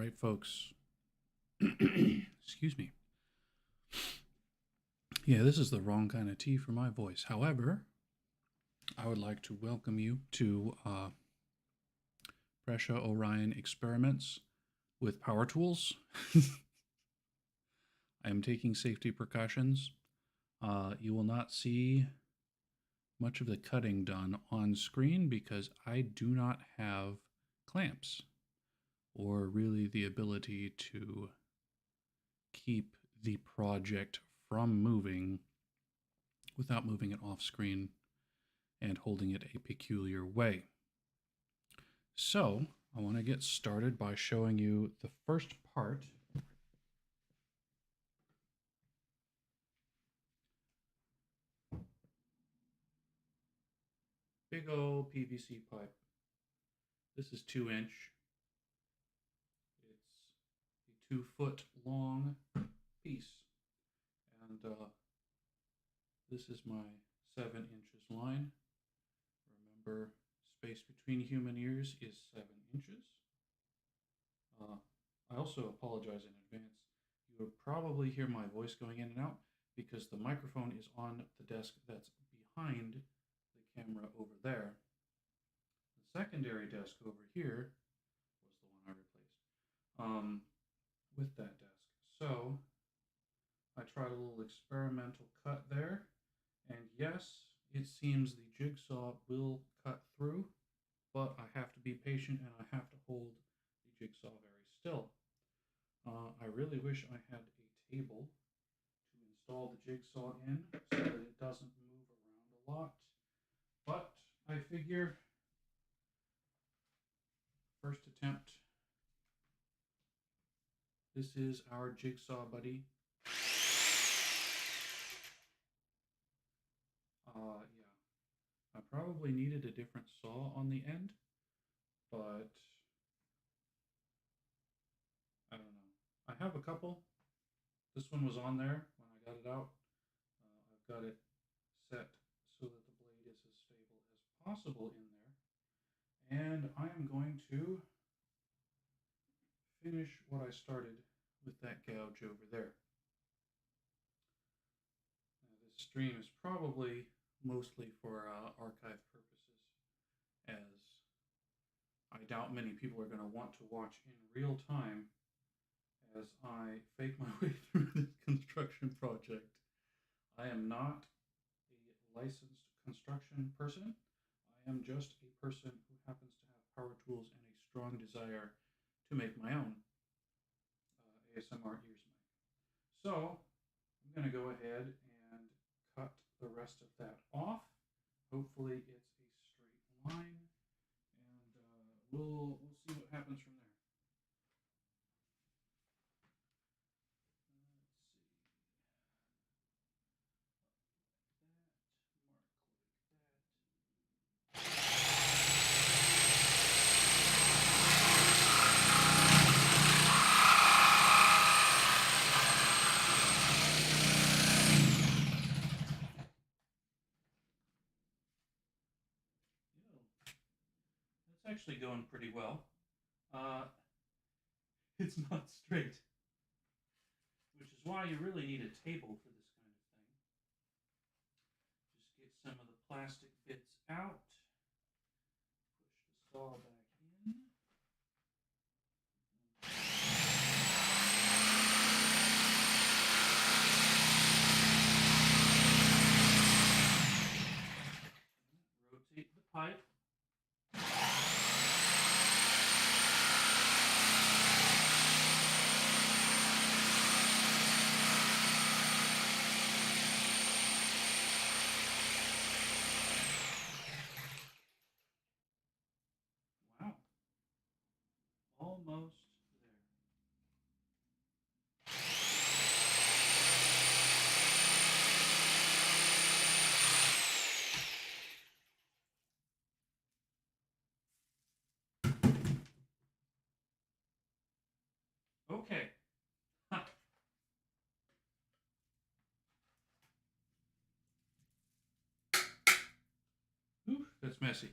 right, folks. Excuse me. Yeah, this is the wrong kind of tea for my voice. However, I would like to welcome you to Prescia Orion Experiments with Power Tools. I am taking safety precautions. You will not see much of the cutting done on screen because I do not have clamps or really the ability to keep the project from moving without moving it off screen and holding it a peculiar way. So I want to get started by showing you the first part. Big old PVC pipe. This is 2-inch. It's a 2-foot long piece. And this is my 7 inches line. Remember, space between human ears is 7 inches. I also apologize in advance. You will probably hear my voice going in and out because the microphone is on the desk that's behind the camera over there. The secondary desk over here was the one I replaced with that desk. So I tried a little experimental cut there, and yes, it seems the jigsaw will cut through, but I have to be patient and I have to hold the jigsaw very still. I really wish I had a table to install the jigsaw in so that it doesn't move around a lot, but I figure first attempt. This is our jigsaw buddy. Yeah, I probably needed a different saw on the end, but I don't know. I have a couple. This one was on there when I got it out. I've got it set so that the blade is as stable as possible in there. And I am going to finish what I started with that gouge over there. Now, this stream is probably mostly for archive purposes, as I doubt many people are going to want to watch in real time as I fake my way through this construction project. I am not a licensed construction person. I am just a person who happens to have power tools and a strong desire to make my own ASMR ears mic. So I'm going to go ahead and cut the rest of that off. Hopefully it's a straight line, and we'll see what happens from there. That's actually going pretty well. It's not straight, which is why you really need a table for this kind of thing. Just get some of the plastic bits out, push the saw back in. Rotate the pipe. Wow. Almost there. Okay. Ooh, that's messy.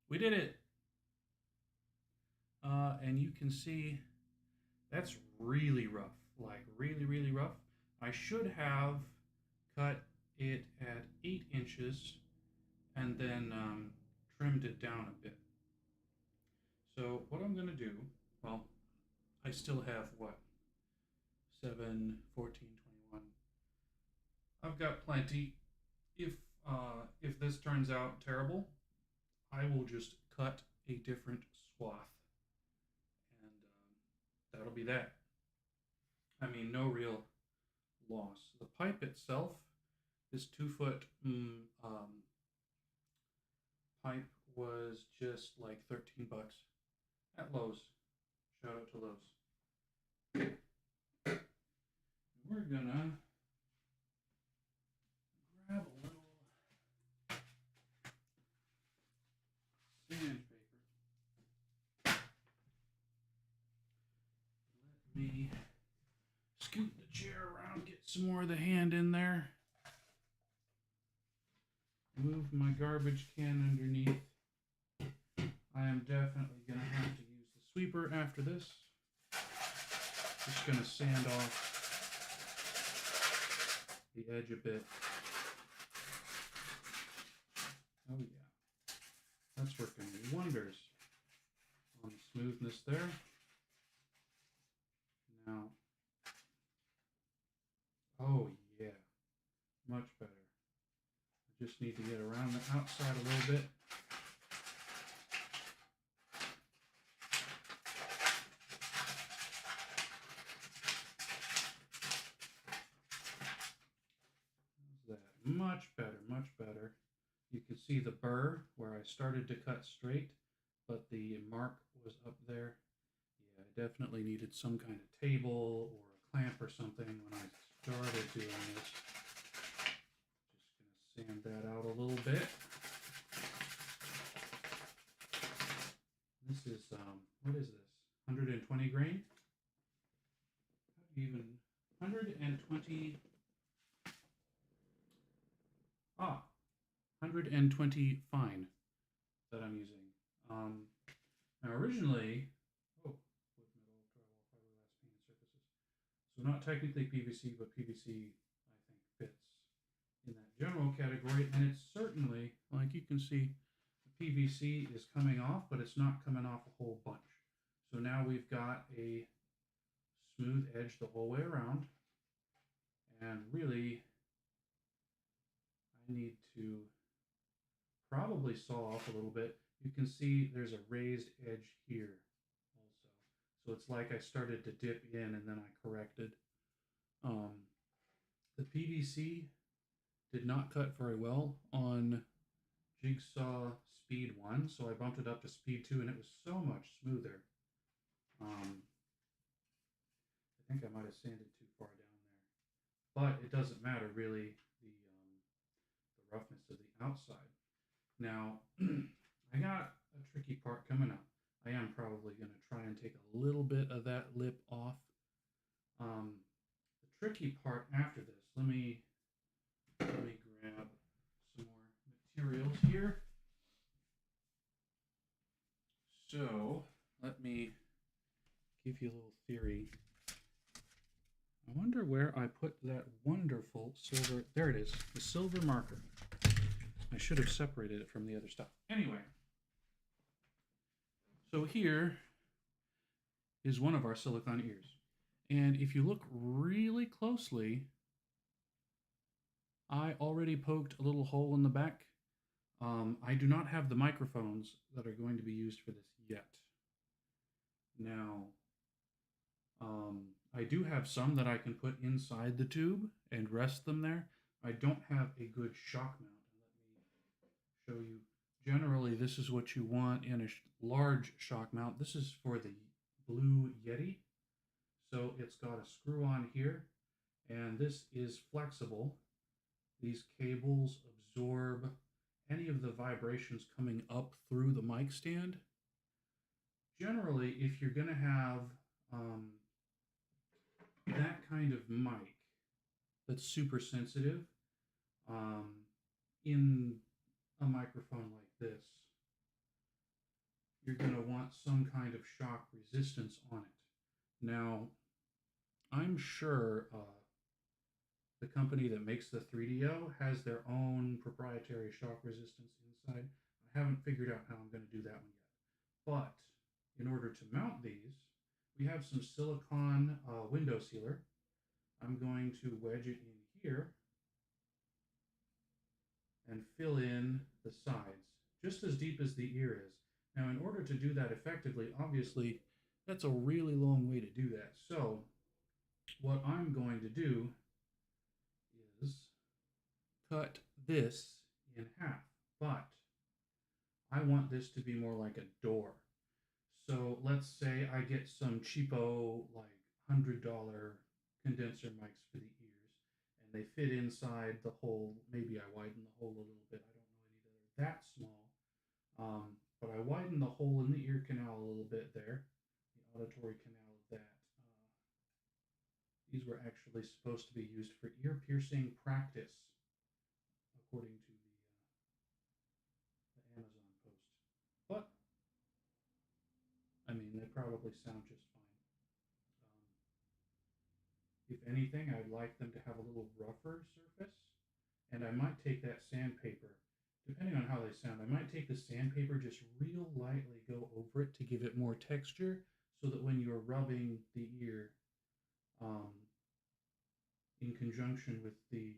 We did it. And you can see that's really rough, like really, really rough. I should have cut it at 8 inches and then trimmed it down a bit. So what I'm going to do, well, I still have what? 7, 14, 21. I've got plenty. If this turns out terrible, I will just cut a different swath, and that'll be that. I mean, no real loss. The pipe itself, this 2 foot pipe was just like 13 bucks at Lowe's. Shout out to Lowe's. We're gonna grab a little sandpaper. Let me scoot the chair around, get some more of the hand in there. Move my garbage can underneath. I am definitely going to have to use the sweeper after this. Just going to sand off the edge a bit. Oh yeah, that's working wonders on the smoothness there. Now, oh yeah, much better. I just need to get around the outside a little bit. Much better, much better. You can see the burr where I started to cut straight, but the mark was up there. Yeah, I definitely needed some kind of table or a clamp or something when I started doing this. Just going to sand that out a little bit. This is, what is this? 120 grain? How do you even, 120... 120 fine that I'm using. Now originally, wood, metal, drywall, fiberglass, painted surfaces. So not technically PVC, but PVC I think fits in that general category. And it's certainly, like you can see, the PVC is coming off, but it's not coming off a whole bunch. So now we've got a smooth edge the whole way around. And really, I need to probably saw off a little bit. You can see there's a raised edge here also. So it's like I started to dip in and then I corrected. The PVC did not cut very well on Jigsaw Speed 1, so I bumped it up to Speed 2 and it was so much smoother. I think I might have sanded too far down there. But it doesn't matter really, the roughness of the outside. Now, I got a tricky part coming up. I am probably going to try and take a little bit of that lip off. The tricky part after this, let me grab some more materials here. So, let me give you a little theory. I wonder where I put that wonderful silver, there it is, the silver marker. I should have separated it from the other stuff. Anyway, so here is one of our silicone ears. And if you look really closely, I already poked a little hole in the back. I do not have the microphones that are going to be used for this yet. Now, I do have some that I can put inside the tube and rest them there. I don't have a good shock mount. Show you. Generally, this is what you want in a large shock mount. This is for the Blue Yeti. So it's got a screw on here, and this is flexible. These cables absorb any of the vibrations coming up through the mic stand. Generally, if you're going to have that kind of mic that's super sensitive, in a microphone like this, you're going to want some kind of shock resistance on it. Now, I'm sure the company that makes the 3DO has their own proprietary shock resistance inside. I haven't figured out how I'm going to do that one yet. But in order to mount these, we have some silicone window sealer. I'm going to wedge it in here and fill in the sides, just as deep as the ear is. Now, in order to do that effectively, obviously, that's a really long way to do that. So, what I'm going to do is cut this in half, but I want this to be more like a door. So let's say I get some cheapo, like $100 condenser mics for the ears, and they fit inside the hole. Maybe I widen the hole a little bit. I don't know any that are that small. But I widen the hole in the ear canal a little bit there, the auditory canal of that. These were actually supposed to be used for ear piercing practice, according to the Amazon post. But I mean, they probably sound just fine. If anything, I'd like them to have a little rougher surface, and I might take that sandpaper, depending on how they sound, I might take the sandpaper, just real lightly go over it to give it more texture, so that when you're rubbing the ear, in conjunction with the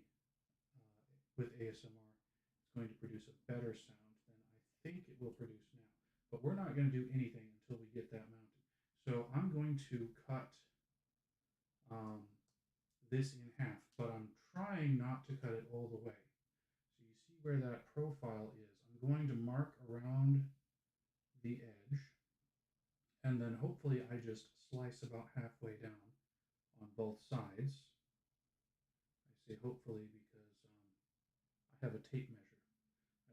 with ASMR, it's going to produce a better sound than I think it will produce now. But we're not going to do anything until we get that mounted. So I'm going to cut this in half, but I'm trying not to cut it all the way. So you see where that profile is. I'm going to mark around the edge, and then hopefully I just slice about halfway down on both sides. I say hopefully because I have a tape measure.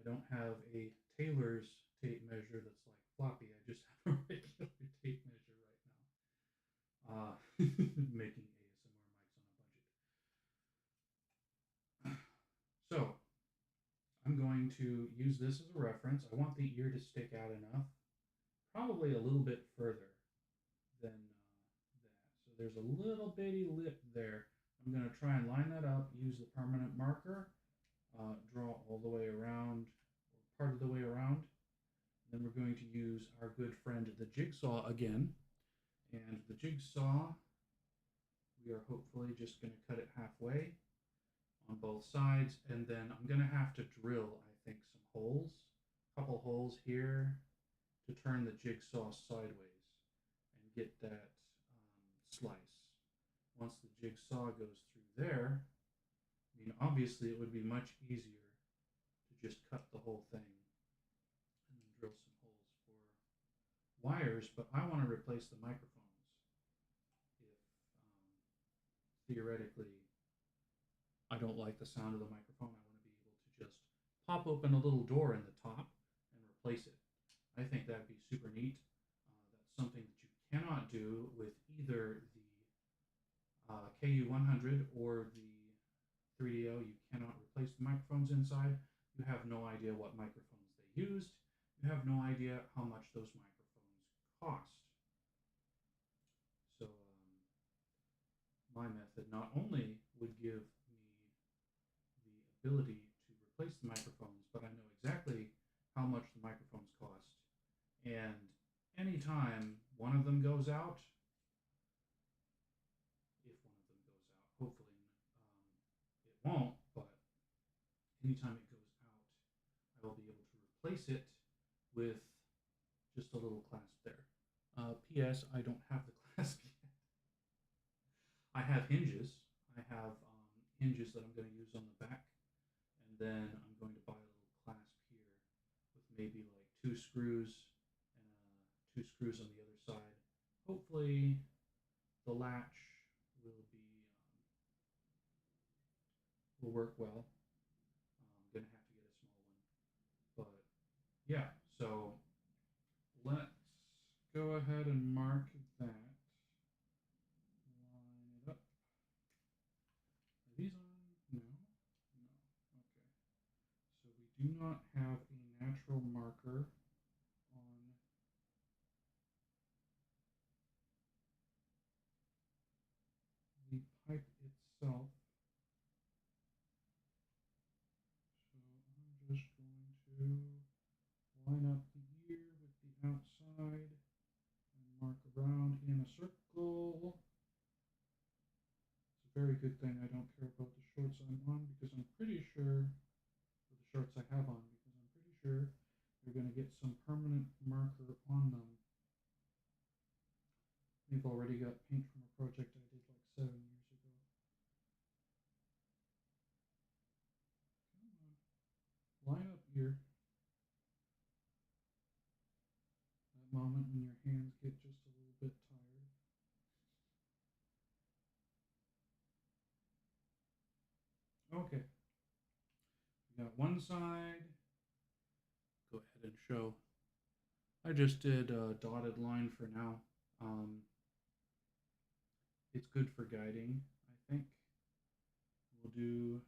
I don't have a tailor's tape measure that's like floppy. I just have a regular tape measure right now. Making ASMR mics on a budget. So I'm going to use this as a reference. I want the ear to stick out enough, probably a little bit further than that. So there's a little bitty lip there. I'm going to try and line that up, use the permanent marker, draw all the way around, or part of the way around. Then we're going to use our good friend the jigsaw again. And the jigsaw, we are hopefully just going to cut it halfway on both sides. And then I'm going to have to drill, I think, some holes, a couple holes here to turn the jigsaw sideways and get that slice. Once the jigsaw goes through there, I mean, obviously it would be much easier to just cut the whole thing and then drill some holes for wires, but I want to replace the microphones. If theoretically I don't like the sound of the microphone, I want to be able to just pop open a little door in the top and replace it. I think that'd be super neat. That's something that you cannot do with either the KU100 or the 3DO. You cannot replace the microphones inside. You have no idea what microphones they used. You have no idea how much those microphones cost. So my method not only would give me the ability to replace the microphones, but I know exactly how much the microphones cost. And anytime one of them goes out, if one of them goes out, hopefully it won't, but anytime it goes out, I will be able to replace it with just a little clasp there. P.S. I don't have the clasp yet. I have hinges. I have hinges that I'm going to use on the back, and then I'm going to buy a little clasp here with maybe like 2 screws and 2 screws on the other side. Hopefully the latch will work well. I'm going to have to get a small one. But yeah, so let's go ahead and mark that. Line it up. Are these on? No? No. Okay. So we do not have a natural marker on line up the ear with the outside and mark around in a circle. It's a very good thing I don't care about the shorts I'm on because I'm pretty sure, or the shorts I have on, because I'm pretty sure you're going to get some permanent marker on them. They've already got paint from a project I did like 7 years ago. Come on. Line up here. That moment when your hands get just a little bit tired. Okay. We got one side. Go ahead and show. I just did a dotted line for now. It's good for guiding, I think. We'll do,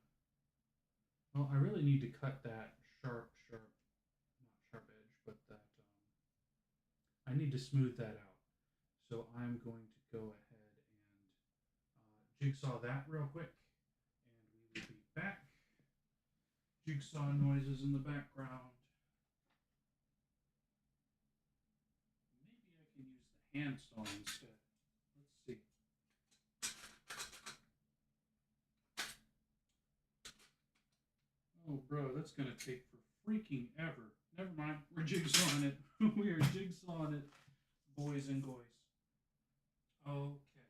well, I really need to cut that sharp, not sharp edge, but that, I need to smooth that out. So I'm going to go ahead and jigsaw that real quick, and we will be back. Jigsaw noises in the background. Maybe I can use the hand saw instead. Let's see. Oh, bro, that's going to take for freaking ever. Never mind. We're jigsawing it. We are jigsawing it, boys and boys. Okay.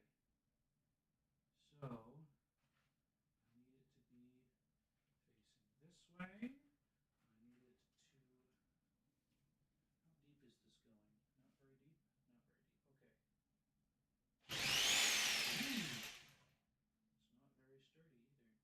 So, I need it to be facing this way. I need it to... How deep is this going? Not very deep? Not very deep. Okay. It's not very sturdy either.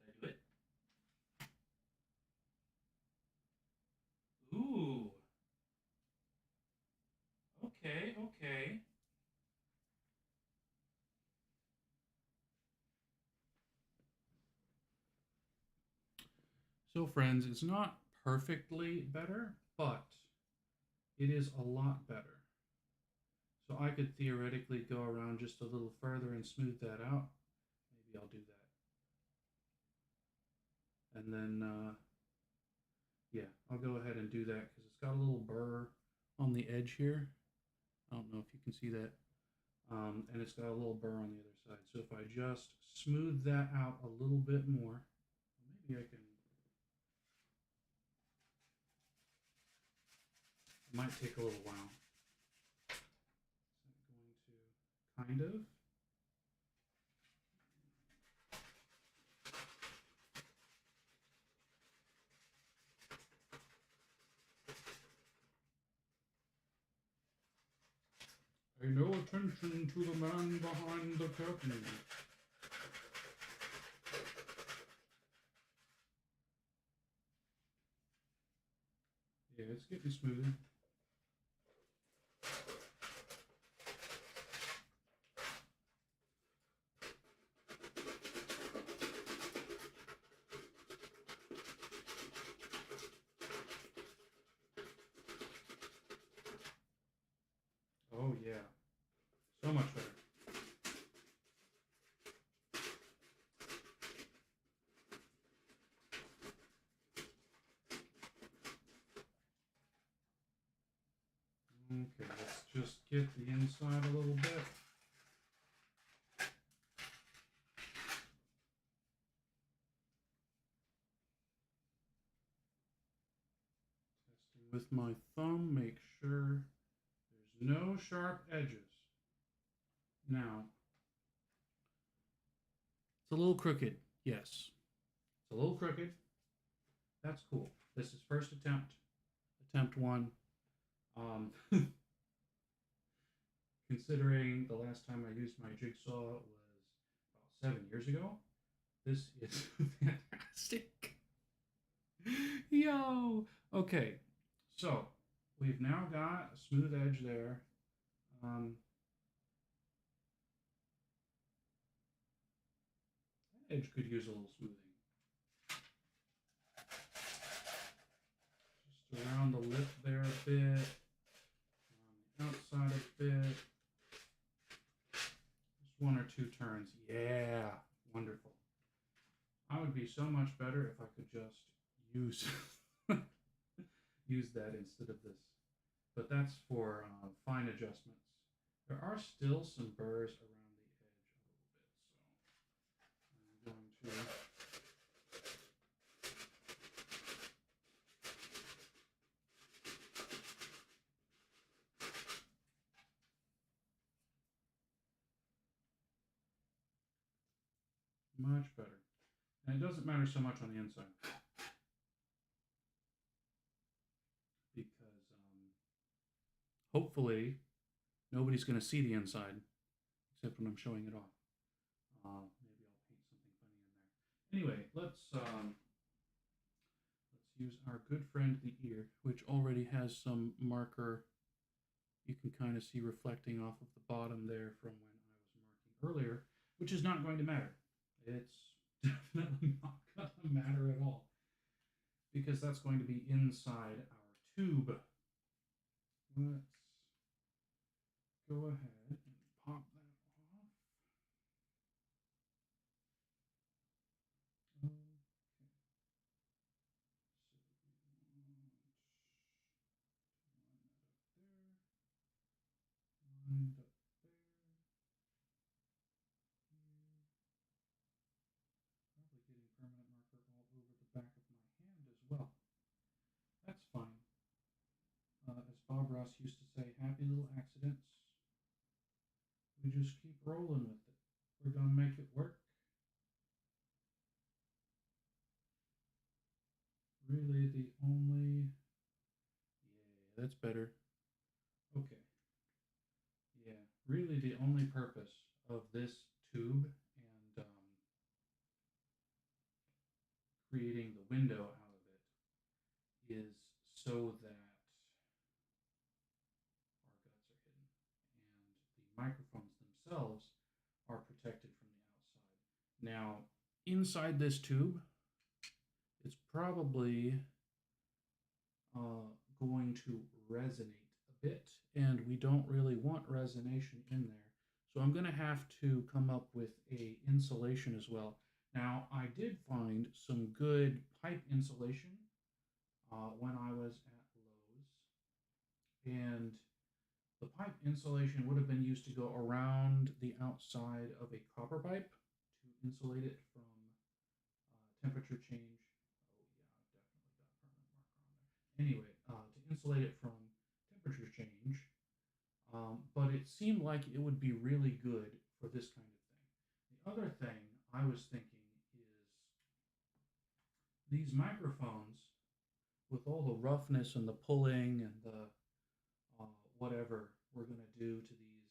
Did I do it? Ooh. Okay, okay. So, friends, it's not perfectly better, but it is a lot better. So I could theoretically go around just a little further and smooth that out. Maybe I'll do that. And then, yeah, I'll go ahead and do that because it's got a little burr on the edge here. I don't know if you can see that. And it's got a little burr on the other side. So if I just smooth that out a little bit more, maybe I can. It might take a little while. So I'm going to kind of. Pay no attention to the man behind the curtain. Yeah, it's getting smoother. Oh yeah, so much better. Okay, let's just get the inside a little bit. Testing with my thumb, make sure there's no sharp edges. Now, it's a little crooked, yes. It's a little crooked. That's cool. This is first attempt. Attempt one. Considering the last time I used my jigsaw was about 7 years ago, this is fantastic. Yo! Okay, so we've now got a smooth edge there. edge could use a little smoothing. Just around the lip there a bit, around the outside a bit. Just one or two turns. Yeah, wonderful. I would be so much better if I could just use use that instead of this. But that's for fine adjustments. There are still some burrs around the edge a little bit, so I'm going to much better. And it doesn't matter so much on the inside because hopefully nobody's going to see the inside except when I'm showing it off. Maybe I'll paint something funny in there. Anyway, let's use our good friend the ear, which already has some marker. You can kind of see reflecting off of the bottom there from when I was marking earlier, which is not going to matter. It's definitely not going to matter at all because that's going to be inside our tube. Let's go ahead and pop that off. Okay. So we want to line that up there, line up there. Probably getting permanent marker all over the back of my hand as well. That's fine. As Bob Ross used to say, happy little accidents. We just keep rolling with it. We're going to make it work. Really the only... Yeah, that's better. Okay. Yeah, really the only purpose of this tube and creating the window out of it is so that our guts are hidden and the microphones themselves are protected from the outside. Now, inside this tube, it's probably going to resonate a bit, and we don't really want resonation in there. So I'm going to have to come up with a insulation as well. Now, I did find some good pipe insulation when I was at Lowe's, and the pipe insulation would have been used to go around the outside of a copper pipe to insulate it from temperature change. Oh yeah, I've definitely got permanent marker on there. Anyway, to insulate it from temperature change, but it seemed like it would be really good for this kind of thing. The other thing I was thinking is these microphones, with all the roughness and the pulling and the whatever we're going to do to these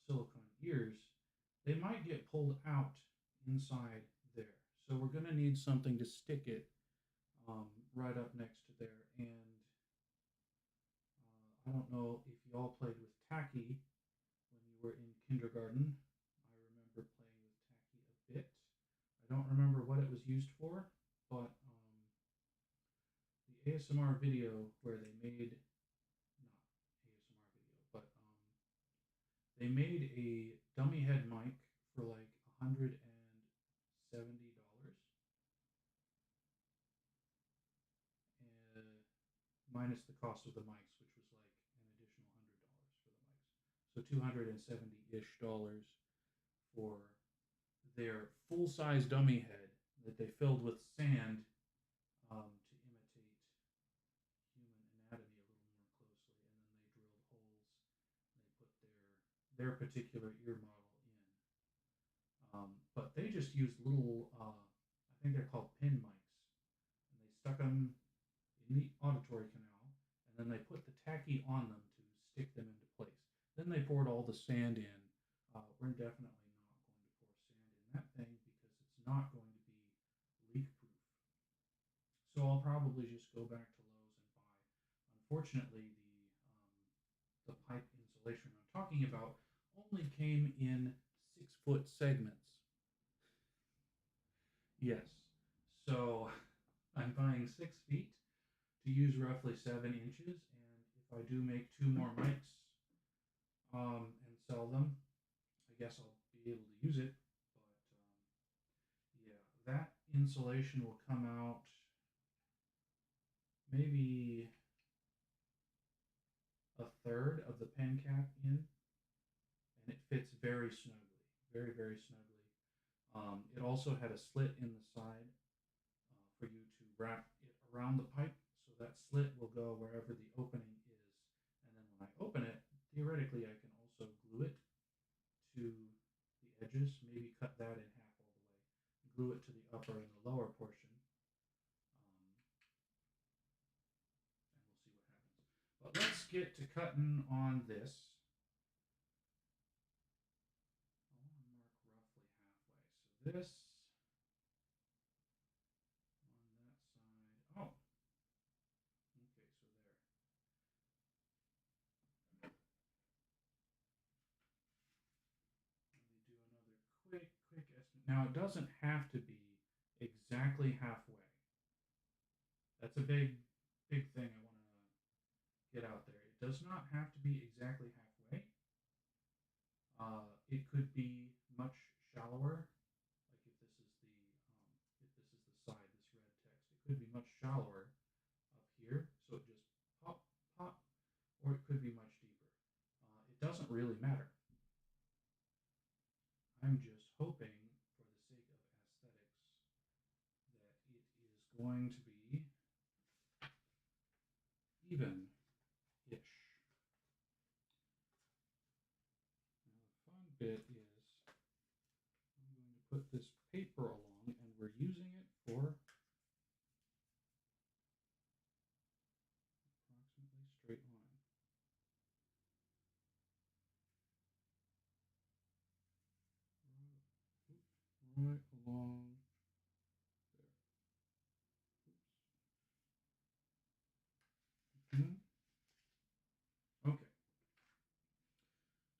silicone ears, they might get pulled out inside there. So we're going to need something to stick it right up next to there. And I don't know if you all played with tacky when you were in kindergarten. I remember playing with tacky a bit. I don't remember what it was used for, but the ASMR video where they made, not ASMR video, but they made a dummy head mic for like $170, minus the cost of the mics, which was like an additional $100 for the mics. So $270-ish for their full-size dummy head that they filled with sand to imitate human anatomy a little more closely, and then they drilled holes and they put their particular ear model in. But they just used little, I think they're called pin mics, and they stuck them in the auditory canal, and then they put the tacky on them to stick them into place. Then they poured all the sand in. We're definitely not going to pour sand in that thing because it's not going to be leak proof. So I'll probably just go back to Lowe's and buy. Unfortunately, the pipe insulation I'm talking about only came in 6-foot segments. Yes. So I'm buying 6 feet to use roughly 7 inches, and if I do make two more mics and sell them, I guess I'll be able to use it. But yeah, that insulation will come out maybe a third of the pen cap in, and it fits very snugly, very, very snugly. It also had a slit in the side for you to wrap it around the pipe, so that slit will go wherever the opening is. And then when I open it, theoretically, I can also glue it to the edges, maybe cut that in half all the way, glue it to the upper and the lower portion, and we'll see what happens. But let's get to cutting on this. I want to mark roughly halfway. So this on that side. Oh, okay, so there. Let me do another quick estimate. Now it doesn't have to be exactly halfway. That's a big thing I want to get out there. It does not have to be exactly halfway. It could be much shallower. Like if this is the side, this red text, it could be much shallower up here, so it just pop, pop, or it could be much deeper. It doesn't really matter. I'm just hoping, for the sake of aesthetics, that it is going to be even-ish. Now the fun bit is I'm going to put this paper along, and we're using it for approximately straight line. Right along there. Oops. Okay.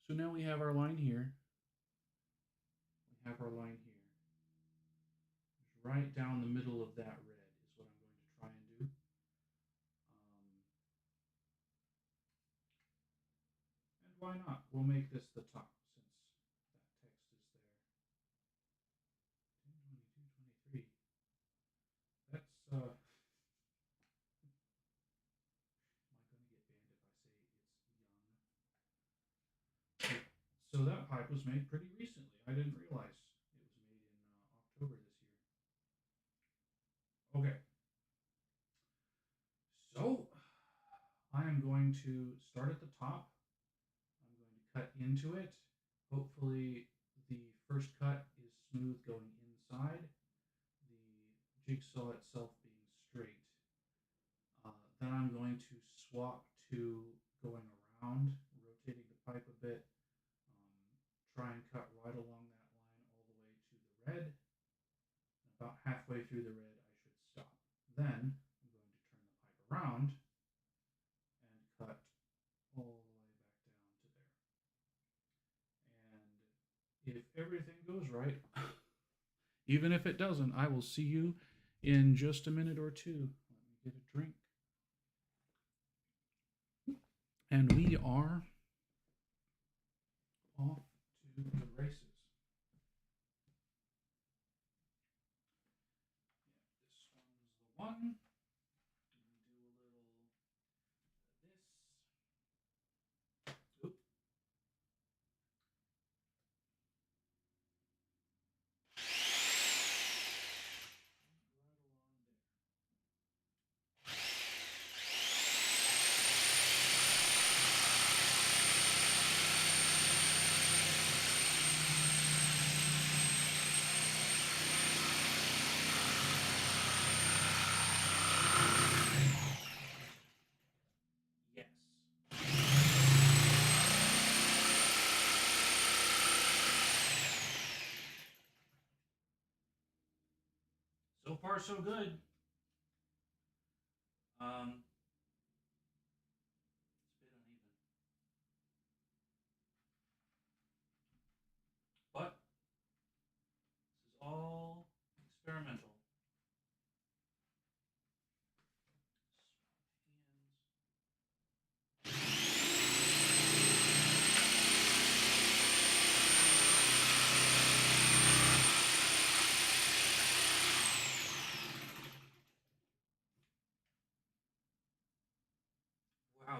So now we have our line here. We have our line here. Right down the middle of that red is what I'm going to try and do. And why not? We'll make this the top since that text is there. 10, 22, 23. That's, am I going to get banned if I say it's young? So that pipe was made pretty recently. I didn't realize it was made in October this year. Okay. So I am going to start at the top. I'm going to cut into it. Hopefully the first cut is smooth going inside, the jigsaw itself being straight. Then I'm going to swap to going around, rotating the pipe a bit, try and cut right along that line all the way to the red. About halfway through the red, I should stop. Then I'm going to turn the pipe around and cut all the way back down to there. And if everything goes right, even if it doesn't, I will see you in just a minute or two. Let me get a drink. And we are off to the races. Yeah, this one's the one. Do a little this. Oop. Right along there. Yes. So far, so good. It's a bit uneven, but this is all experimental.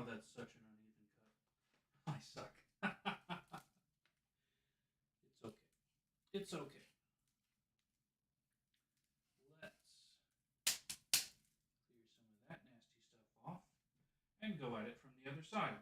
that's such an uneven cut. I suck. It's okay. It's okay. Let's clear some of that nasty stuff off and go at it from the other side.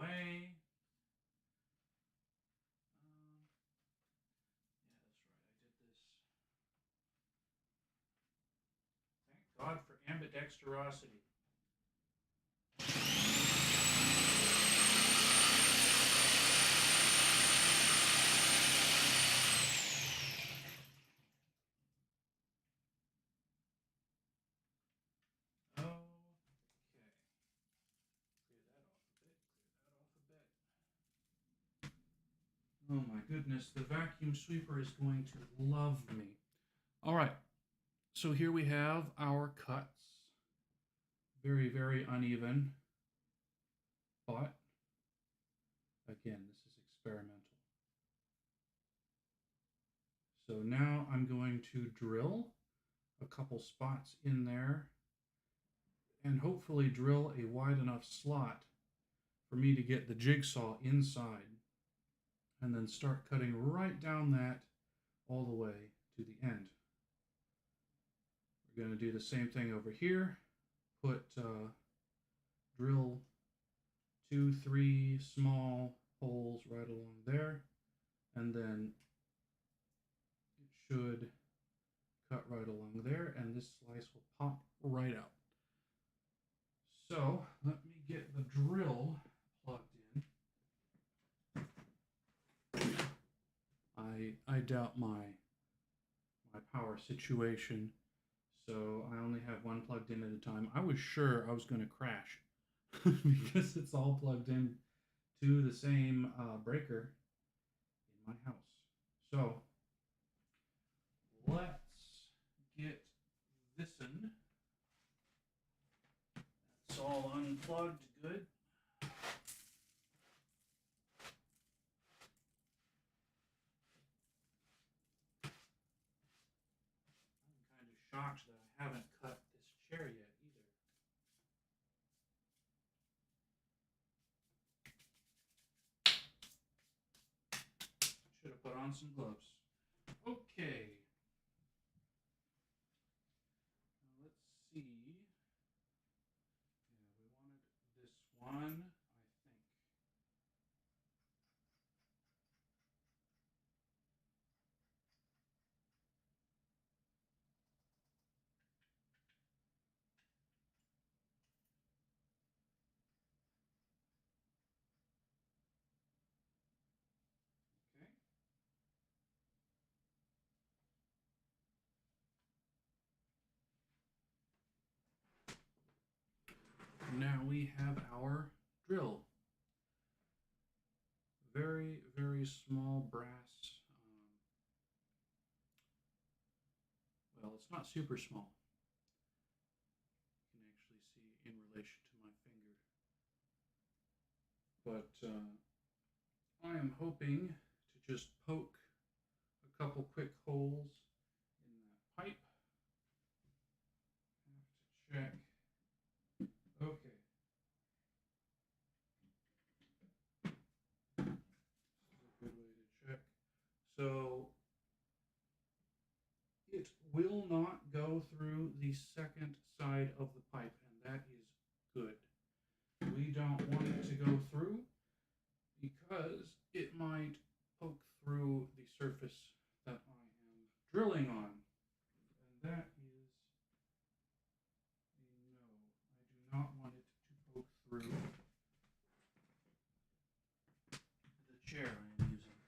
Halfway. Yeah, that's right. I did this. Thank God for ambidexterosity. Oh my goodness, the vacuum sweeper is going to love me. All right, so here we have our cuts. Very, very uneven. But, again, this is experimental. So now I'm going to drill a couple spots in there and hopefully drill a wide enough slot for me to get the jigsaw inside. And then start cutting right down that all the way to the end. We're going to do the same thing over here. Drill 2-3 small holes right along there, and then it should cut right along there, and this slice will pop right out. So let me get the drill plugged in. I doubt my power situation, so I only have one plugged in at a time. I was sure I was going to crash because it's all plugged in to the same breaker in my house. So let's get this in. That's all unplugged good. Shocked that I haven't cut this chair yet either. Should have put on some gloves. Okay. Now let's see. Yeah, we wanted this one, I think. Now we have our drill. Very, very small brass. Well, it's not super small. You can actually see in relation to my finger. But I am hoping to just poke a couple quick holes in that pipe. I have to check. Okay. This is a good way to check. So it will not go through the second side of the pipe, and that is good. We don't want it to go through because it might poke through the surface that I am drilling on. And that is a no. I do not want it to poke through the chair I am using.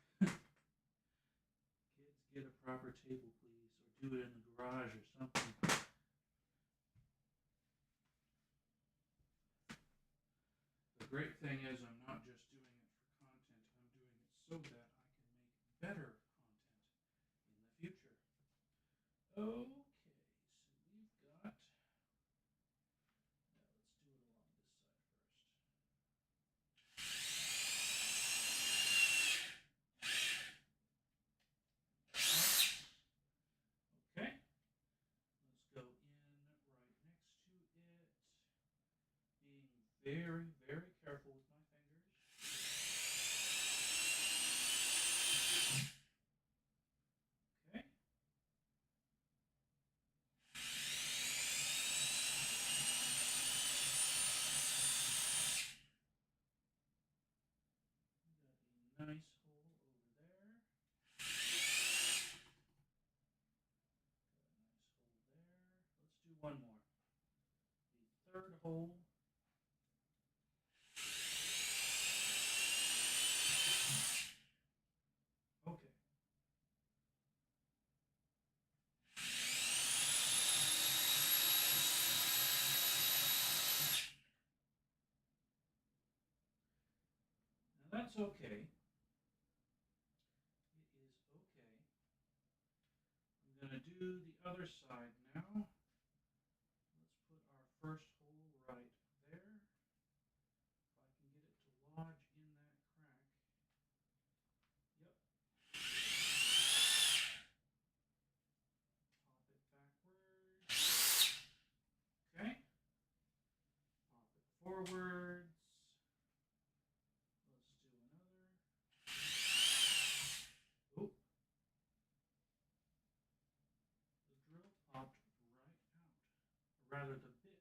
Kids, get a proper table, please, or do it in the garage or something. so that I can make better content in the future. Okay, so we've got, now let's do it along this side first. Okay, let's go in right next to it, being very, very careful with my fingers. Okay. We got a nice hole over there. Got a nice hole there. Let's do one more. The third hole. Okay. Now that's okay. It is okay. I'm going to do the other side now. Let's put our first hole right there. If I can get it to lodge in that crack. Yep. Pop it backwards. Okay. Pop it forwards. Let's do another. Oh. The drill popped right out. Or rather, the bit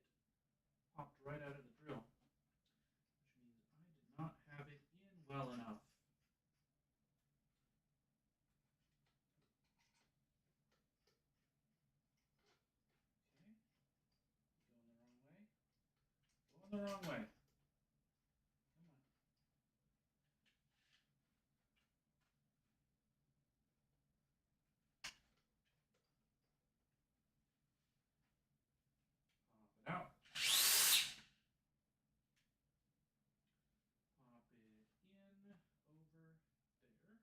popped right out of the drill, which means I did not have it in well enough. Okay. Going the wrong way. Going the wrong way. Come on. Pop it out. Pop it in over there. Come on. Just like that.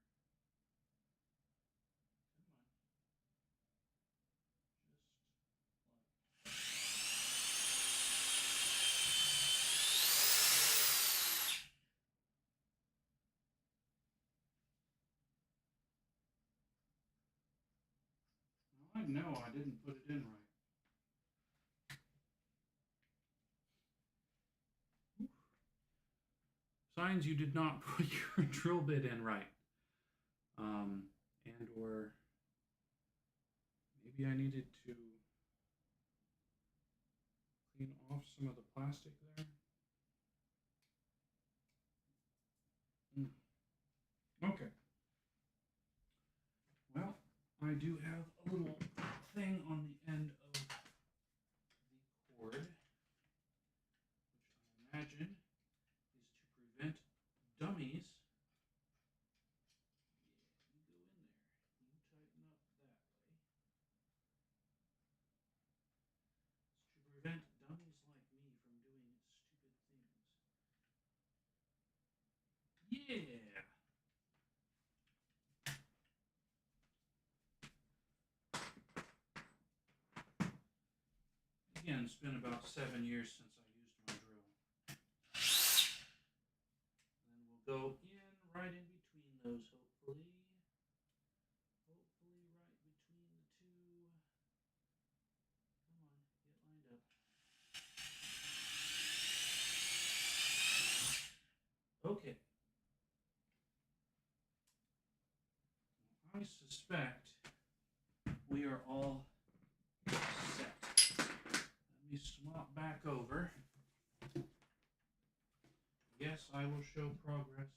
Now I know I didn't put it in right. Signs you did not put your drill bit in right. And or maybe I needed to clean off some of the plastic there. Okay. Well, I do have a little thing on the end of the cord, which I imagine is to prevent dummies. Yeah, you go in there. You tighten up that way. It's to prevent dummies like me from doing stupid things. Yeah! Again, it's been about 7 years since I used my drill. And then we'll go in right in between those, hopefully. Hopefully right between the two. Come on, get lined up. Okay. I suspect we are all set. Let me swap back over. Yes, I will show progress.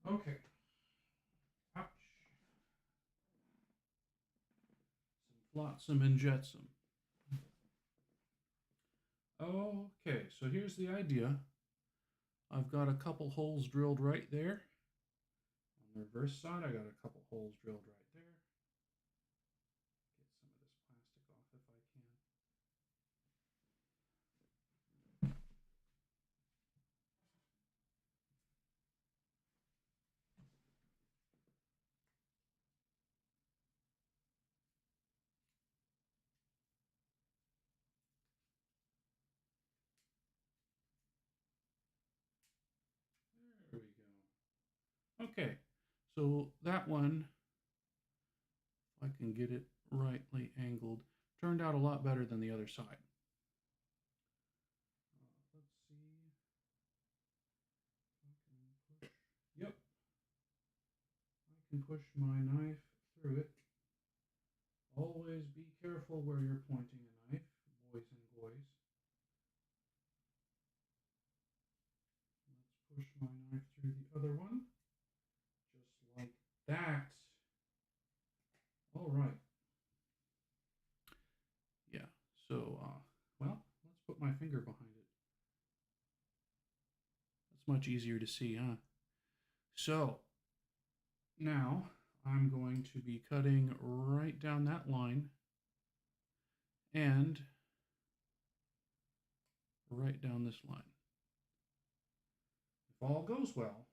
Okay. Ouch. Some flotsam and jetsam. Okay, so here's the idea. I've got a couple holes drilled right there. On the reverse side, I got a couple holes drilled right there. Get some of this plastic off if I can. So that one, if I can get it rightly angled, turned out a lot better than the other side. Let's see. Yep. I can push my knife through it. Always be careful where you're pointing a knife, boys and boys. Let's push my knife through the other one. Just like that. All right. Yeah, so, well, let's put my finger behind it. That's much easier to see, huh? So, now I'm going to be cutting right down that line and right down this line. If all goes well,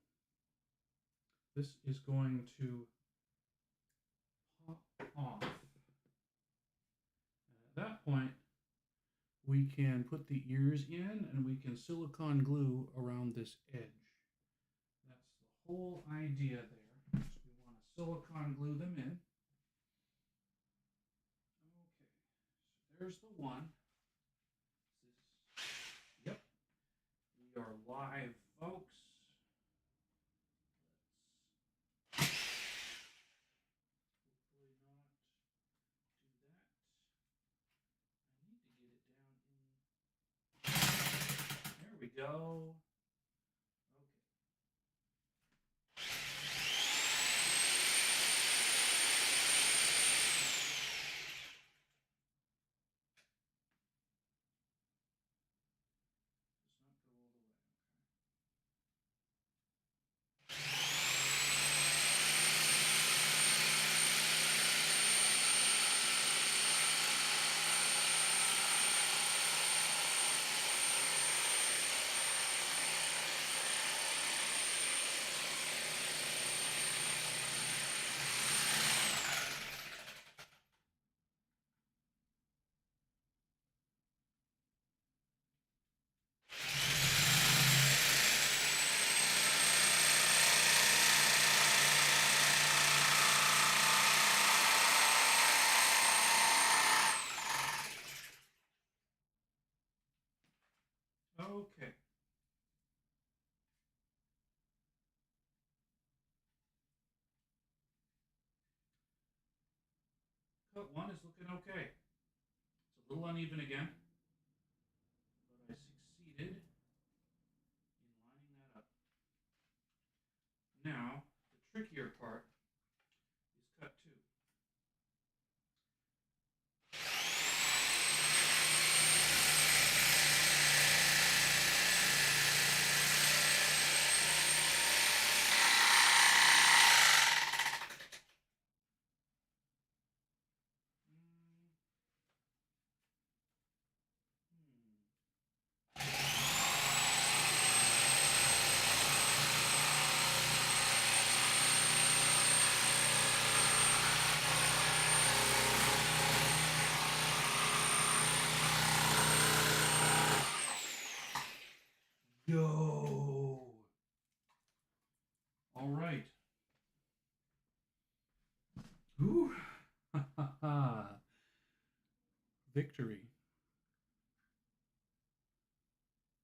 this is going to pop off. And at that point, we can put the ears in and we can silicone glue around this edge. That's the whole idea there. So we want to silicone glue them in. Okay, so there's the one. Yep, we are live, folks. There we go. Okay. Cut one is looking okay. It's a little uneven again, but I succeeded in lining that up. Now, the trickier part is cut two. Go. All right. Ooh. Victory.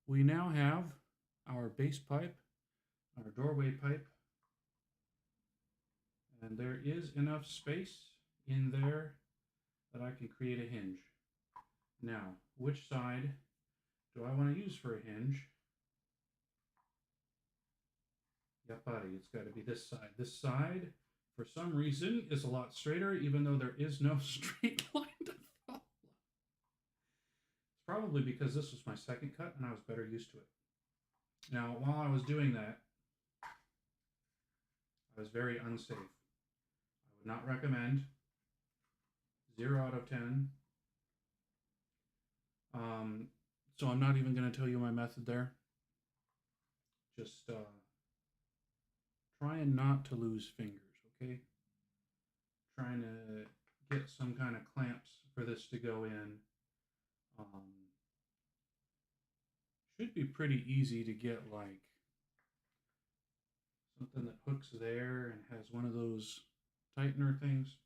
We now have our base pipe, our doorway pipe, and there is enough space in there that I can create a hinge. Now, which side do I want to use for a hinge? Yeah, buddy, it's got to be this side. This side, for some reason, is a lot straighter, even though there is no straight line to follow. It's probably because this was my second cut and I was better used to it. Now, while I was doing that, I was very unsafe. I would not recommend. 0 out of 10. So I'm not even going to tell you my method there. Just trying not to lose fingers, okay? Trying to get some kind of clamps for this to go in. Should be pretty easy to get like something that hooks there and has one of those tightener things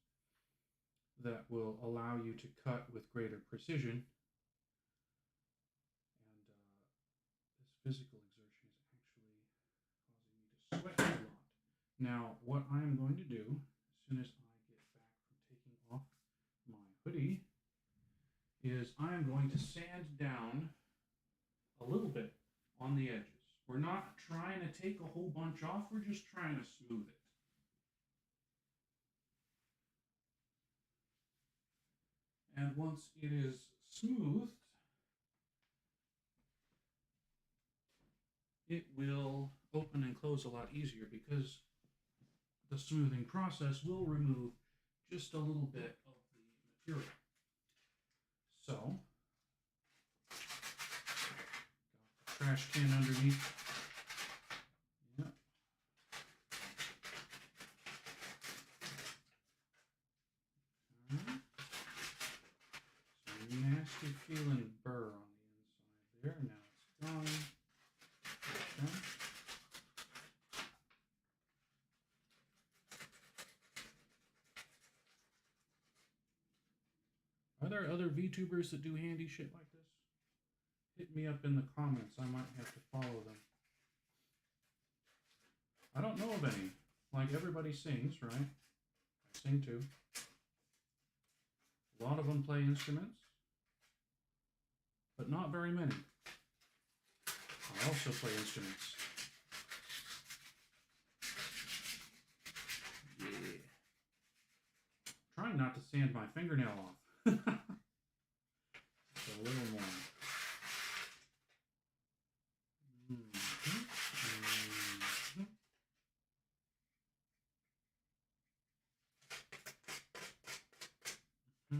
that will allow you to cut with greater precision. And this physical exertion is actually causing me to sweat a lot. Now, what I'm going to do, as soon as I get back from taking off my hoodie, is I'm going to sand down a little bit on the edges. We're not trying to take a whole bunch off, we're just trying to smooth it. And once it is smoothed, it will open and close a lot easier because the smoothing process will remove just a little bit of the material. So, got the trash can underneath. Yep. Some nasty feeling burr on the inside there. Now it's gone. Okay. Are there other VTubers that do handy shit like this? Hit me up in the comments. I might have to follow them. I don't know of any. Like everybody sings, right? I sing too. A lot of them play instruments, but not very many. I also play instruments. Yeah. Trying not to sand my fingernail off. Just a little more. You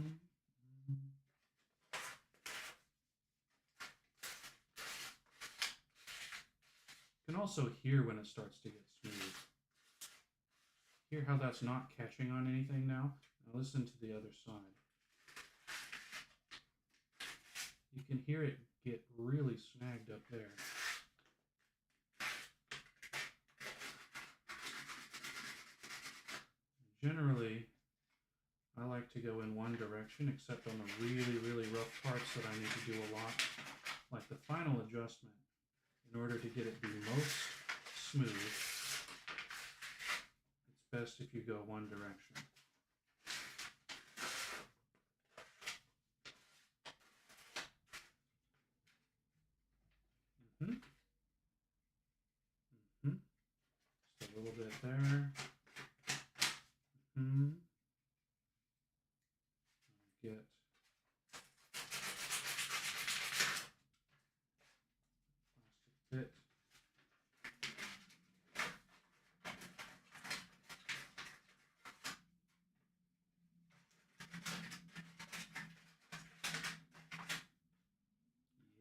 can also hear when it starts to get smooth. Hear how that's not catching on anything now? Now listen to the other side. You can hear it get really snagged up there. Generally, I like to go in one direction, except on the really, really rough parts that I need to do a lot, like the final adjustment. In order to get it the most smooth, it's best if you go one direction. Just a little bit there. Get plastic bit.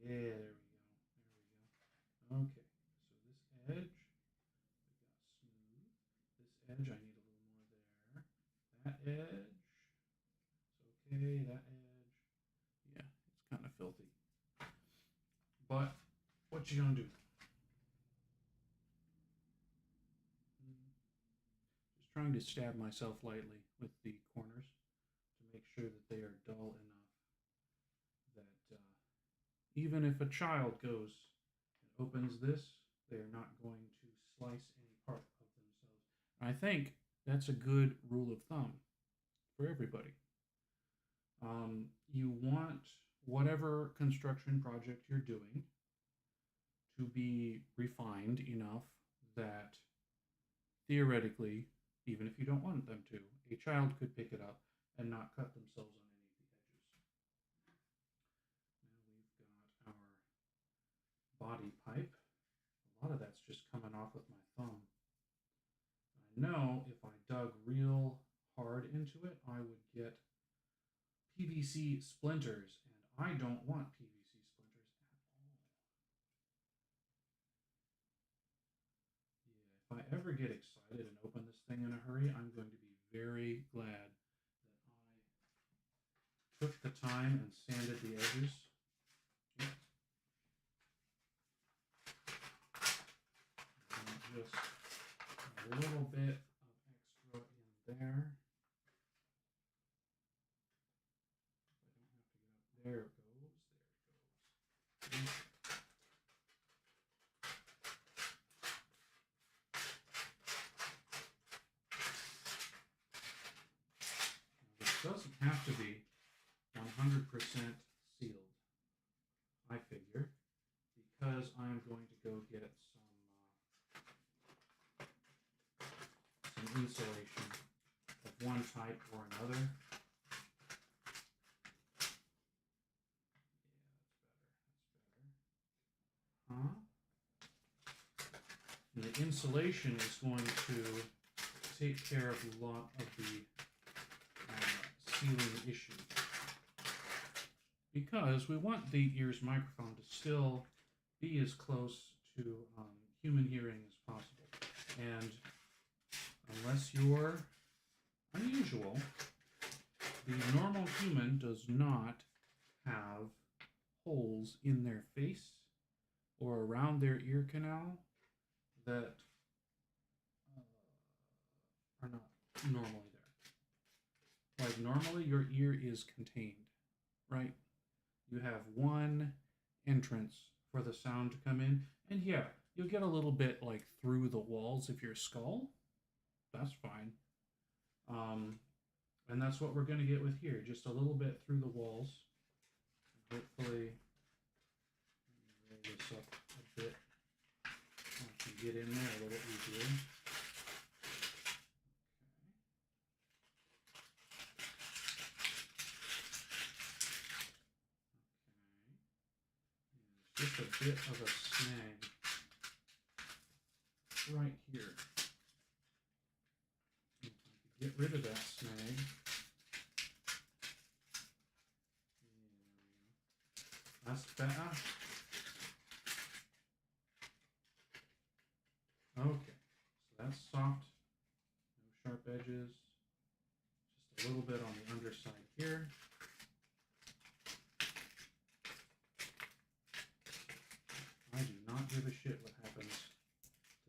Yeah, there we go. Okay, so this edge, we got smooth. This edge, I need a little more there. That edge, it's okay. That edge, yeah, it's kind of filthy. But what you gonna do? Just trying to stab myself lightly with the corners to make sure that they are dull enough that even if a child goes and opens this, they are not going to slice any part of themselves. And I think that's a good rule of thumb for everybody. You want whatever construction project you're doing to be refined enough that theoretically, even if you don't want them to, a child could pick it up and not cut themselves on any of the edges. Now we've got our body pipe. A lot of that's just coming off with my thumb. I know if I dug real hard into it, I would get PVC splinters, and I don't want PVC splinters at all. Yeah, if I ever get excited and open this thing in a hurry, I'm going to be very glad that I took the time and sanded the edges. Not just a little bit of extra in there. There it goes. There it goes. Now, this doesn't have to be 100% sealed, I figure, because I'm going to go get some insulation of one type or another. And the insulation is going to take care of a lot of the sealing issues, because we want the ears microphone to still be as close to human hearing as possible. And unless you're unusual, the normal human does not have holes in their face or around their ear canal that are not normally there. Like normally your ear is contained, right? You have one entrance for the sound to come in, and yeah, you'll get a little bit like through the walls of your skull. That's fine. And that's what we're going to get with here, just a little bit through the walls. Hopefully, roll this up a bit. I can get in there a little easier. Okay. Just a bit of a snag right here. Get rid of that snag. That's better. Okay, so that's soft, no sharp edges, just a little bit on the underside here. I do not give a shit what happens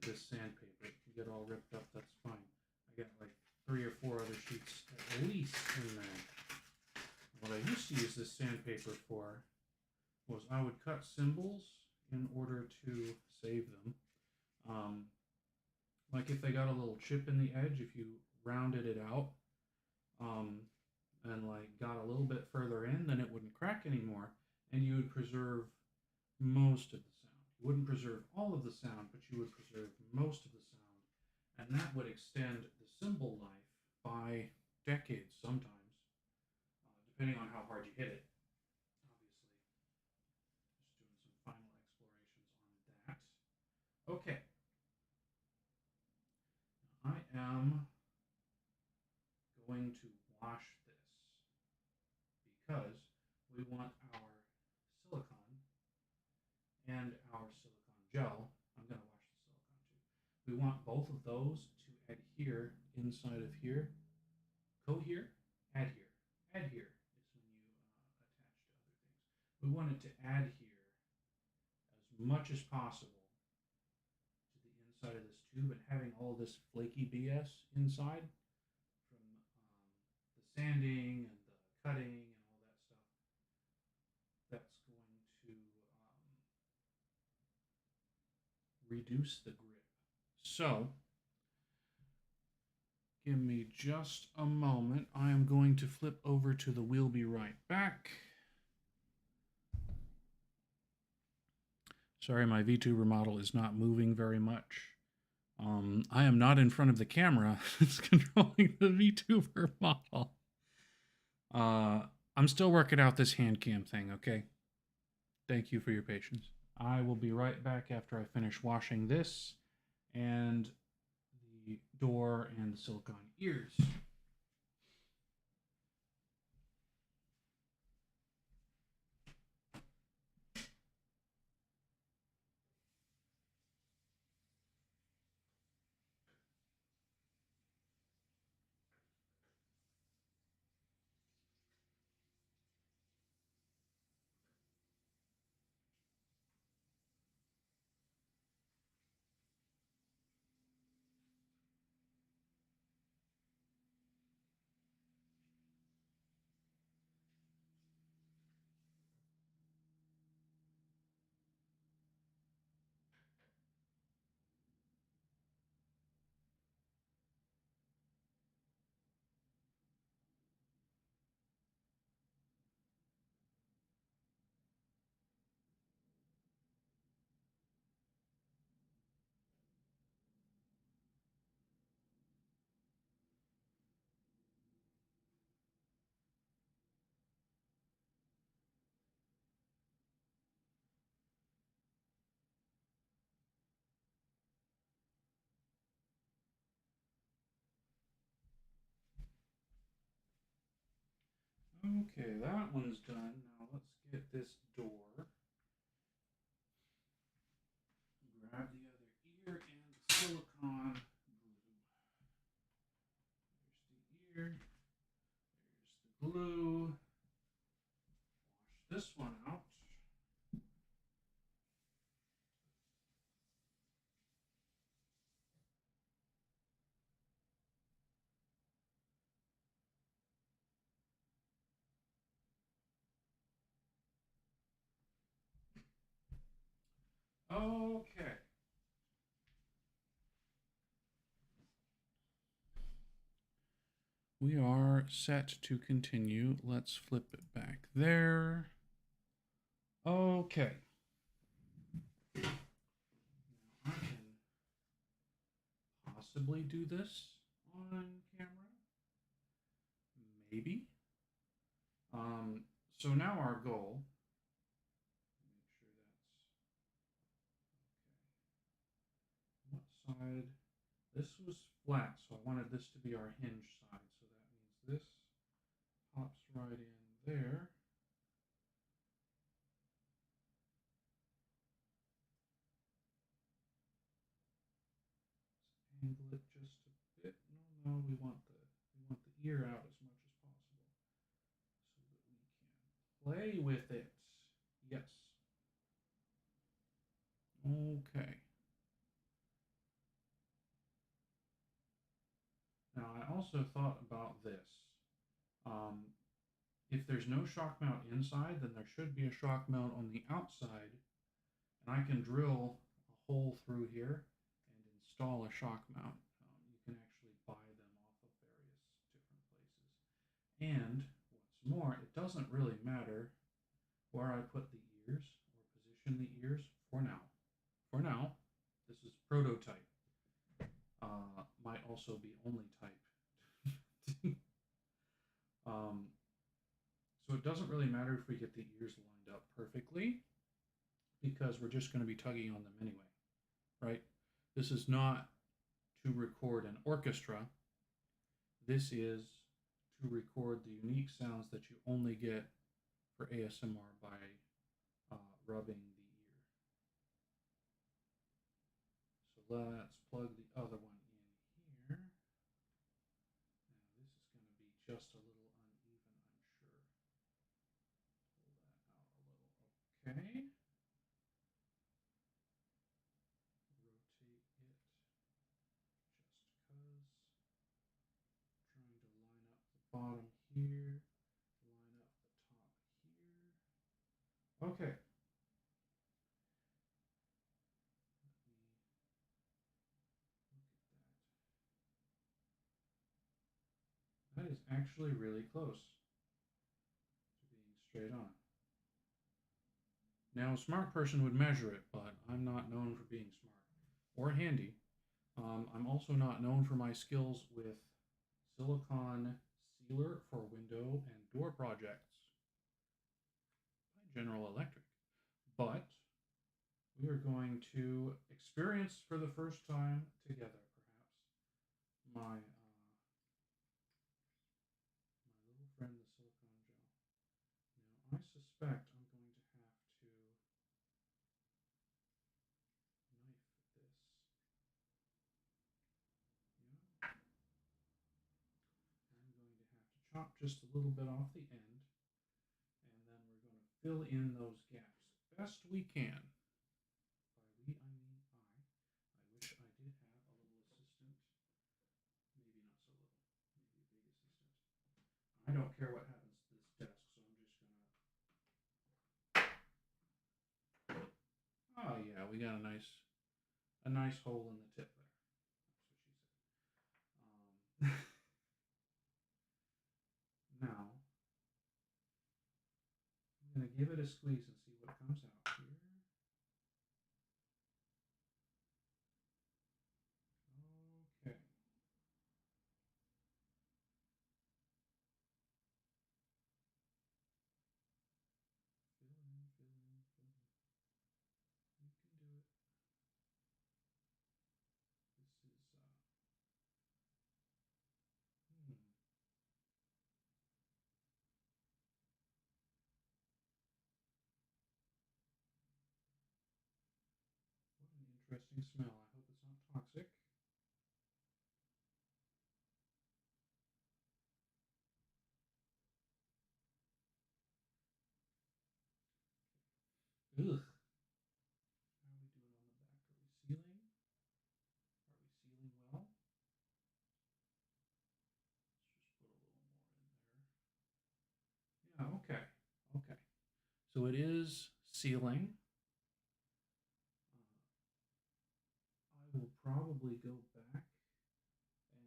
to this sandpaper. If you get all ripped up, that's fine. I got like 3 or 4 other sheets at least in there. What I used to use this sandpaper for was I would cut symbols in order to save them. Like if they got a little chip in the edge, if you rounded it out and like got a little bit further in, then it wouldn't crack anymore, and you would preserve most of the sound. You wouldn't preserve all of the sound, but you would preserve most of the sound, and that would extend the symbol life by decades sometimes, depending on how hard you hit it. Obviously, just doing some final explorations on that. Okay. I am going to wash this because we want our silicone and our silicone gel. I'm going to wash the silicone too. We want both of those to adhere inside of here. Cohere, adhere. Adhere is when you attach to other things. We want it to adhere as much as possible side of this tube, and having all this flaky BS inside from the sanding and the cutting and all that stuff, that's going to reduce the grip. So, give me just a moment. I am going to flip over to the We'll Be Right Back. Sorry, my VTuber model is not moving very much. I am not in front of the camera. It's controlling the VTuber model. I'm still working out this hand cam thing, okay? Thank you for your patience. I will be right back after I finish washing this and the door and the silicone ears. Okay, that one's done. Now let's get this door. Grab the other ear and the silicone glue. There's the ear. There's the glue. Wash this one out. Okay. We are set to continue. Let's flip it back there. Okay. Now I can possibly do this on camera. Maybe. So now our goal, make sure that's okay. What side? This was flat, so I wanted this to be our hinge side. So that means this pops right in there. Let's angle it just a bit. No, we want the ear out as much as possible so that we can play with it. Yes. Okay. Now I also thought about this. Um, if there's no shock mount inside, then there should be a shock mount on the outside, and I can drill a hole through here and install a shock mount. You can actually buy them off of various different places. And what's more, it doesn't really matter where I put the ears or position the ears for now. For now, this is prototype. Might also be only type. So it doesn't really matter if we get the ears lined up perfectly because we're just going to be tugging on them anyway, right? This is not to record an orchestra. This is to record the unique sounds that you only get for ASMR by rubbing the ear. So let's plug the other one in here. Now this is going to be just a little uneven, I'm sure. Pull that out a little. Okay. Rotate it just because. Trying to line up the bottom here, line up the top here. Okay. That is actually really close to being straight on. Now, a smart person would measure it, but I'm not known for being smart or handy. I'm also not known for my skills with silicone sealer for window and door projects by General Electric. But we are going to experience for the first time together, perhaps, my little friend, the silicone gel. Now, I suspect I'm going to have to knife this. Yeah. I'm going to have to chop just a little bit off the end, and then we're going to fill in those gaps best we can. By we, I mean I. I wish I did have a little assistant. Maybe not so little. Maybe a big assistant. I don't care what happens to this desk, so I'm just going to... Oh yeah, we got a nice hole in the tip there. That's what she said. Now, I'm going to give it a squeeze and see what comes out here. Okay. Fill in, fill in, fill in. You can do it. This is, hmm. interesting smell. I hope it's not toxic. Ugh. How are we doing on the back? Are we sealing? Are we sealing well? Let's just put a little more in there. Yeah, okay. Okay. So it is sealing. I will probably go back and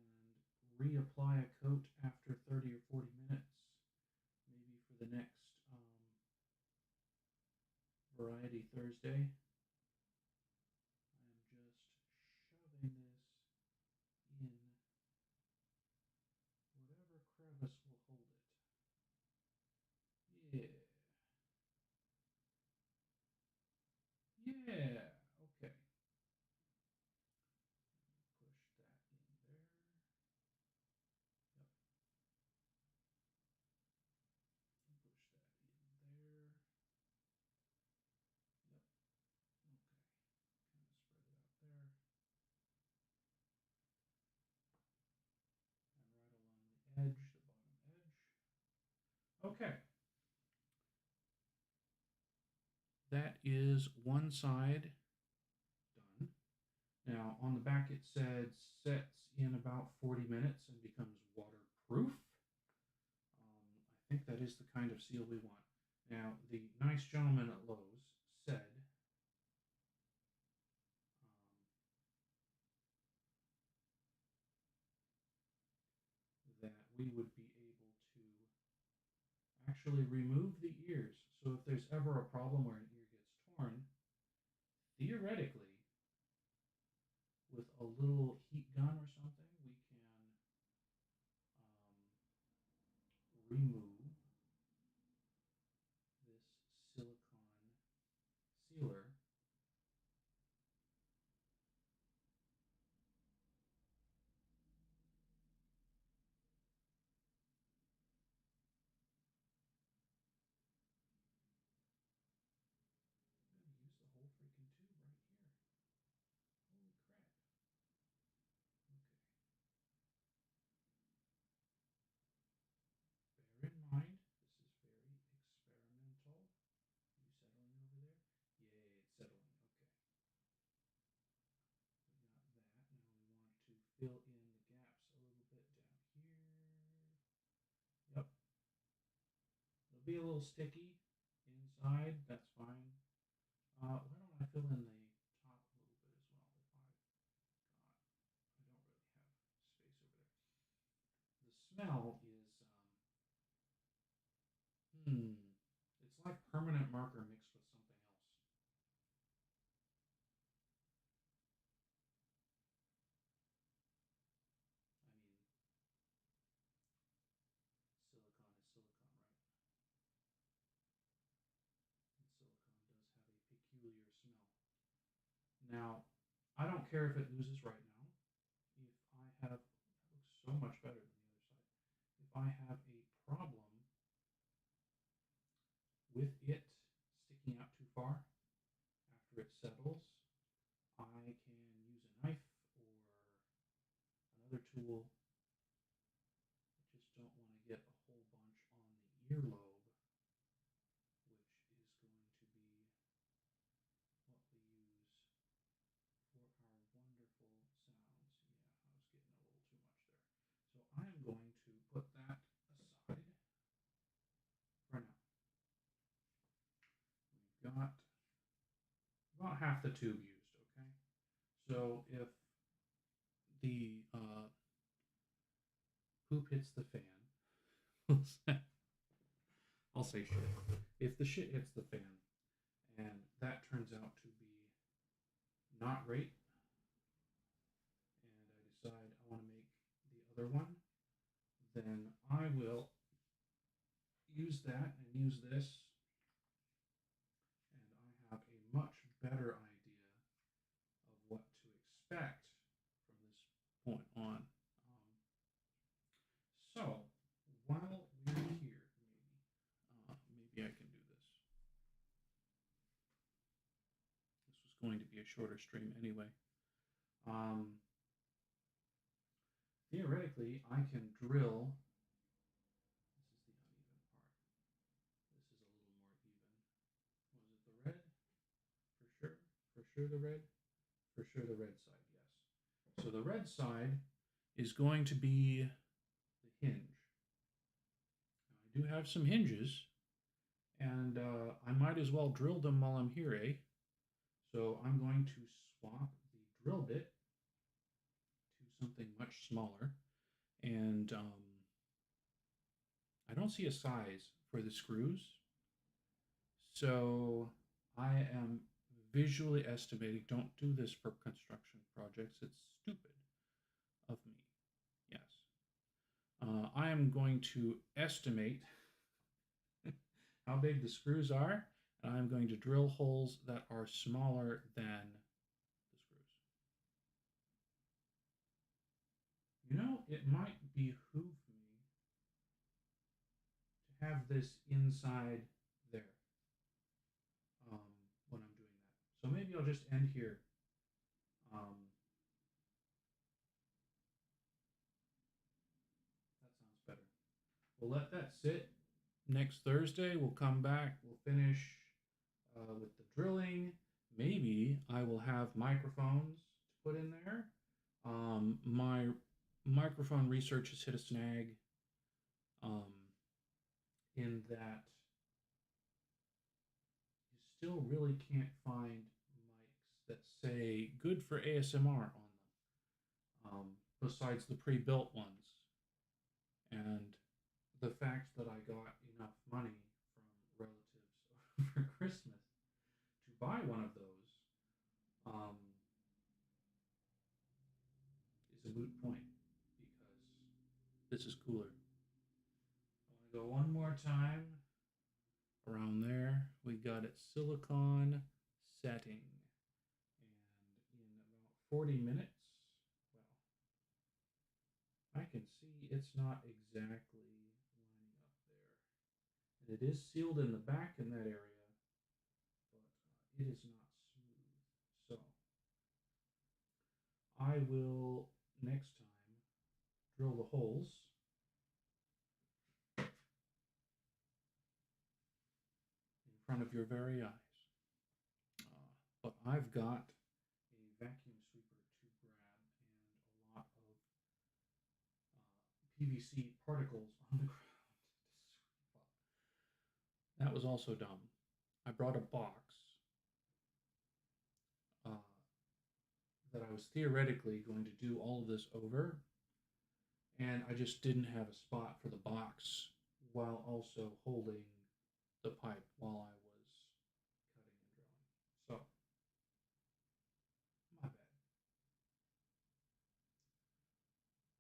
reapply a coat after 30 or 40 minutes, maybe for the next Variety Thursday. I'm just shoving this in whatever crevice will hold it. Yeah. Yeah. Okay. Push that in there. Yep. Push that in there. Yep. Okay. Kind of spread it out there. And right along the edge, the bottom edge. Okay. That is one side done. Now on the back it said sets in about 40 minutes and becomes waterproof. I think that is the kind of seal we want. Now the nice gentleman at Lowe's said that we would be able to actually remove the ears. So if there's ever a problem where an ear gets torn, theoretically, with a little heat gun or something, we can remove this silicone sealer. I'm going to use the whole freaking tube right here. Holy crap. Okay. Bear in mind, this is very experimental. You settling over there? Yay, it's settling. Okay. We got that. Now we want to fill in the gaps a little bit down here. Yep. It'll be a little sticky inside. That's fine. Why don't I fill in the top a little bit as well? I don't really have space over there. The smell is, it's like permanent marker mixed with something else. I mean, silicone is silicone, right? And silicone does have a peculiar smell. Now, I don't care if it oozes right now. If I have, that looks so much better than the other side. If I have a problem with it sticking out too far after it settles, I can use a knife or another tool. I just don't want to get a whole bunch on the earlobe, which is going to be what we use for our wonderful sounds. Yeah, I was getting a little too much there. So I'm going to put that aside for now. We've got about half the tube used, okay? So if the poop hits the fan, I'll say shit. If the shit hits the fan and that turns out to be not right, and I decide I want to make the other one, then I will use that and use this, and I have a much better idea of what to expect from this point on. So while we're here, maybe I can do this. This was going going to be a shorter stream anyway. Theoretically, I can drill. This is the uneven part. This is a little more even. Was it the red? For sure. For sure the red. For sure the red side, yes. So the red side is going to be the hinge. Now, I do have some hinges, and I might as well drill them while I'm here, eh? So I'm going to swap the drill bit to something much smaller, and I don't see a size for the screws, so I am visually estimating. Don't do this for construction projects, it's stupid of me. Yes. I am going to estimate how big the screws are, and I'm going to drill holes that are smaller than the screws. You know, it might behoove me to have this inside there when I'm doing that. So maybe I'll just end here. That sounds better. We'll let that sit. Next Thursday, we'll come back. We'll finish with the drilling. Maybe I will have microphones to put in there. My microphone research has hit a snag in that you still really can't find mics that say good for ASMR on them, besides the pre-built ones. And the fact that I got enough money from relatives for Christmas to buy one of those is a moot point because this is cooler. I want to go one more time around there. We got it silicon setting, and in about 40 minutes, well, I can see it's not exactly lining up there. And it is sealed in the back in that area, but it is not smooth. So I will next time drill the holes in front of your very eyes. But I've got a vacuum sweeper to grab and a lot of PVC particles on the ground. That was also dumb. I brought a box that I was theoretically going to do all of this over, and I just didn't have a spot for the box while also holding the pipe while I was cutting and drilling. So, my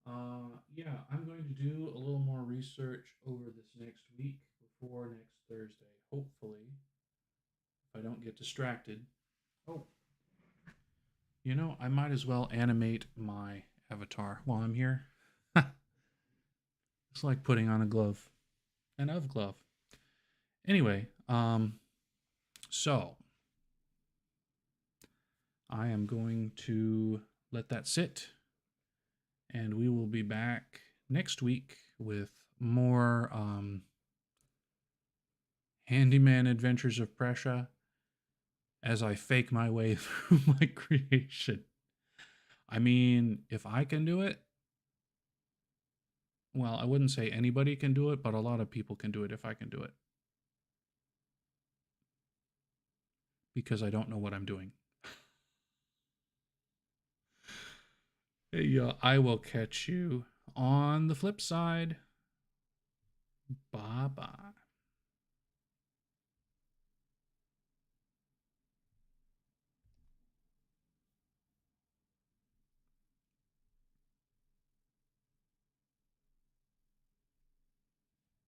bad. Yeah, I'm going to do a little more research over this next week before next Thursday, hopefully, if I don't get distracted. Oh, you know, I might as well animate my avatar while I'm here. It's like putting on a glove. An of glove. Anyway, so I am going to let that sit, and we will be back next week with more handyman adventures of Prussia as I fake my way through my creation. I mean, if I can do it, well, I wouldn't say anybody can do it, but a lot of people can do it if I can do it. Because I don't know what I'm doing. Yeah, I will catch you on the flip side. Bye-bye.